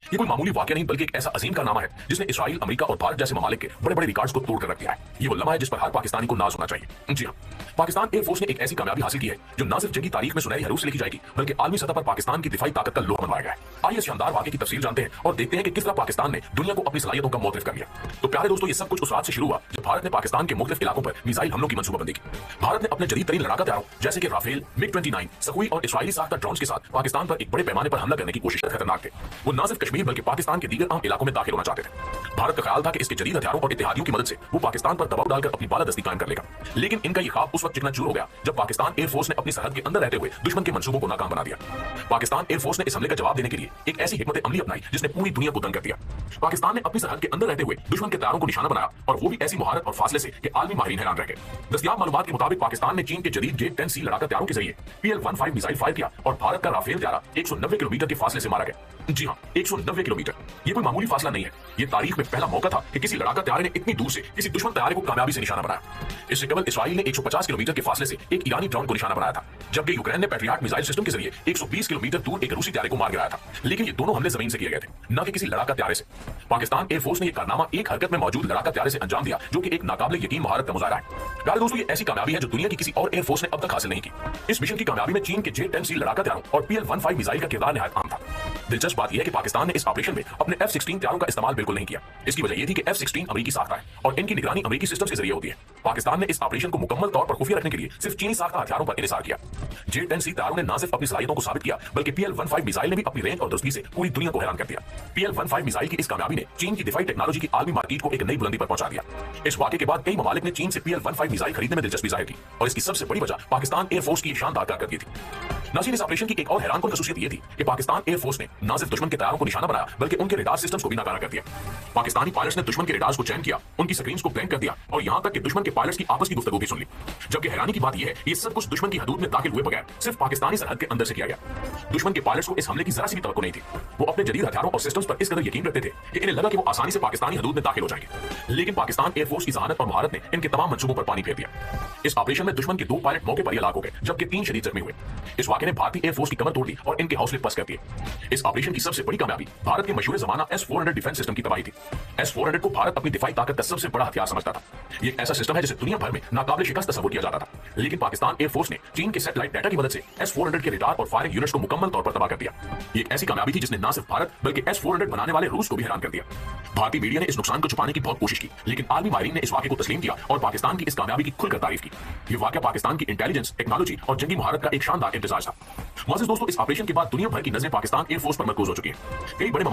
ये कोई मामूली वाकया नहीं बल्कि एक ऐसा अजीम कारनामा है जिसने इसराइल, अमेरिका और भारत जैसे ममालिक के बड़े बड़े रिकॉर्ड्स को तोड़ कर रख दिया है। ये वो लम्हा है जिस पर हर पाकिस्तानी को नाज होना चाहिए। जी हाँ, पाकिस्तान एयरफोर्स ने एक ऐसी कामयाबी हासिल की है जो न सिर्फ जंगी तारीख में सुनहरी हरूफ से लिखी जाएगी बल्कि आलमी सतह पर पाकिस्तान की दिफाई ताकत का लोहा मनवाया गया है। आइए इस शानदार वाकये की तफसील जानते हैं और देखते हैं कि किस तरह पाकिस्तान ने दुनिया को अपनी सलाहियतों का मोतिफ कर लिया। तो प्यारे दोस्तों, ये सब कुछ उस रात से शुरू हुआ जब भारत ने पाकिस्तान के मुख्तलिफ इलाकों पर मिसाइल हमलों की मंसूबाबंदी की। भारत ने अपने जदीद तरीन लड़ाका हथियारों जैसे कि राफेल, MiG-29, सखुई और इसराइली साख्ता ड्रोन्स के साथ पाकिस्तान पर एक बड़े पैमाने पर हमला करने की कोशिश खतरनाक थे। वो न सिर्फ कश्मीर बल्कि पाकिस्तान के दीगर आम इलाकों में दाखिल होना चाहते थे। भारत का ख्याल था कि इसके जदीद हथियारों और इत्तेहादियों की मदद से वो पाकिस्तान पर दबाव डालकर अपनी बालादस्ती कायम कर लेगा। लेकिन इनका ये ख्वाब उस वक्त चिकनाचूर हो गया जब पाकिस्तान एयरफोर्स ने अपनी सरहद के अंदर रहते हुए दुश्मन के मंसूबों को नाकाम बना दिया। पाकिस्तान एयरफोर्स ने इस हमले का जवाब देने के लिए एक ऐसी हिकमत अमली अपनाई जिसने पूरी दुनिया को दंग कर दिया। पाकिस्तान ने अपनी सरहद के अंदर रहते हुए दुश्मन के हथियारों को निशाना बनाया और वो भी ऐसी महारत और फासले से कि आलमी माहिरीन हैरान रह गए। दस्तयाब मालूमात के मुताबिक पाकिस्तान ने चीन के जदीद J-10C लड़ाका हथियारों के जरिए PL-15 मिसाइल फायर किया और भारत का राफेल हथियार 190 किलोमीटर के फासले से मारा गया। जी हाँ, 190 किलोमीटर। ये कोई मामूली फासला नहीं है। ये तारीख में पहला मौका था कि किसी लड़ाका हथियार ने इतनी दूर से किसी दुश्मन तैयारे को कामयाबी से निशाना बनाया। इससे केवल इसराइल ने 150 किलोमीटर के फासले से एक ईरानी ड्रोन को निशाना बनाया था, जबकि यूक्रेन ने पैट्रियट मिसाइल सिस्टम के जरिए 120 किलोमीटर दूर एक रूसी हथियारे को मार गिराया था। लेकिन ये दोनों हमले जमीन से किए गए थे, न कि किसी लड़ाका हथियारे से। पाकिस्तान एयरफोर्स ने यह कारनामा एक हरकत में मौजूद लड़ाका हथियारे से अंजाम दिया, जो कि एक नाकाबिले यकीन महारत का मुजाहरा है। प्यारे दोस्तों, ये ऐसी कामयाबी है जो दुनिया की किसी और एयरफोर्स ने अब तक हासिल नहीं की। इस मिशन की कामयाबी में चीन के J-10C लड़ाका हथियारों और PL-15 मिसाइल का किरदार निहायत आम था। दिलचस्प बात यह है कि पाकिस्तान ने इस ऑपरेशन में अपने F-16 हथियारों का इस्तेमाल बिल्कुल नहीं किया। इसकी वजह यह थी कि F-16 अमेरिकी साख्ता है और इनकी निगरानी अमेरिकी सिस्टम के जरिए होती है। पाकिस्तान ने इस ऑपरेशन को मुकम्मल तौर पर खुफिया रखने के लिए सिर्फ चीनी साख्ता हथियारों पर इन्हिसार किया। J-10C हथियारों ने न सिर्फ अपनी सलाहियतों को साबित किया बल्कि PL-15 मिसाइल ने भी अपनी रेंज और दुरुस्ती से पूरी दुनिया को हैरान कर दिया। PL-15 मिसाइल की इस कामयाबी ने चीन की दिफाई टेक्नोलॉजी की आलमी मार्केट को एक नई बुलंदी पर पहुंचा दिया। इस वाकये के बाद कई ममालिक ने चीन से PL-15 मिसाइल खरीदने में दिलचस्पी जाहिर की और इसकी सबसे बड़ी वजह पाकिस्तान एयरफोर्स की शानदार कारकर्दगी थी। नाज़रीन, इस ऑपरेशन की एक और हैरानकुन खसूसियत यह थी कि पाकिस्तान एयरफोर्स ने न सिर्फ दुश्मन के हथियारों को निशाना बनाया बल्कि उनके रडार सिस्टम्स को भी नाकारा कर दिया। पाकिस्तानी पायलट्स ने दुश्मन के रडार्स को चैन किया, उनकी स्क्रीन्स को ब्लैंक कर दिया और यहां तक कि दुश्मन के पायलट्स की आपस की गुफ्तगू भी सुन ली। जबकि हैरानी की बात यह है, ये सब कुछ दुश्मन की हदूद में दाखिल हुए बगैर सिर्फ पाकिस्तानी सरहद के अंदर से किया गया। दुश्मन के पायलट्स को इस हमले की जरा सी भी तवक्को नहीं थी। वो अपने जदीद हथियारों और सिस्टम्स पर इस कदर यकीन रखते थे कि इन्हें लगा कि वो आसानी से पाकिस्तानी हदूद में दाखिल हो जाएंगे। लेकिन पाकिस्तान एयरफोर्स की जहानत और महारत ने इनके तमाम मंसूबों पर पानी फेर दिया। इस ऑपरेशन में दुश्मन के 2 पायलट मौके पर हलाक हो गए जबकि 3 शदीद जख्मी हुए। इस वाकये ने भारतीय एयरफोर्स की कमर तोड़ दी और इनके हौसले पस्त कर दिए। इस ऑपरेशन की सबसे बड़ी कामयाबी भारत के मशहूर जमाना S-400 डिफेंस सिस्टम की तबाही थी। S-400 को भारत अपनी दिफाई ताकत का सबसे बड़ा हथियार समझता था। ये एक ऐसा सिस्टम है जिसे दुनिया भर में नाकाबिले शिकस्त तस्वुर किया जाता था। लेकिन पाकिस्तान एयरफोर्स ने चीन के सैटेलाइट डाटा की मदद से S-400 के रडार और फायरिंग यूनिट्स को मुकम्मल तौर पर तबाह कर दिया। ये एक ऐसी कामयाबी थी जिसने न सिर्फ भारत बल्कि S-400 बनाने वाले रूस को भी हैरान कर दिया। भारतीय मीडिया ने इस नुकसान को छुपाने की बहुत कोशिश की, लेकिन आलमी माहिरीन ने इस वाकये को तस्लीम किया और पाकिस्तान की इस कामयाबी की खुलकर तारीफ की। ये वाकया पाकिस्तान की इंटेलिजेंस, टेक्नोलॉजी और जंगी महारत का एक शानदार इम्तिजाज था। मोअज़्ज़िज़ दोस्तों, इस ऑपरेशन के बाद दुनिया भर की नजरें पाकिस्तान एयरफोर्स पर मरकूज हो चुकी है। कई बड़े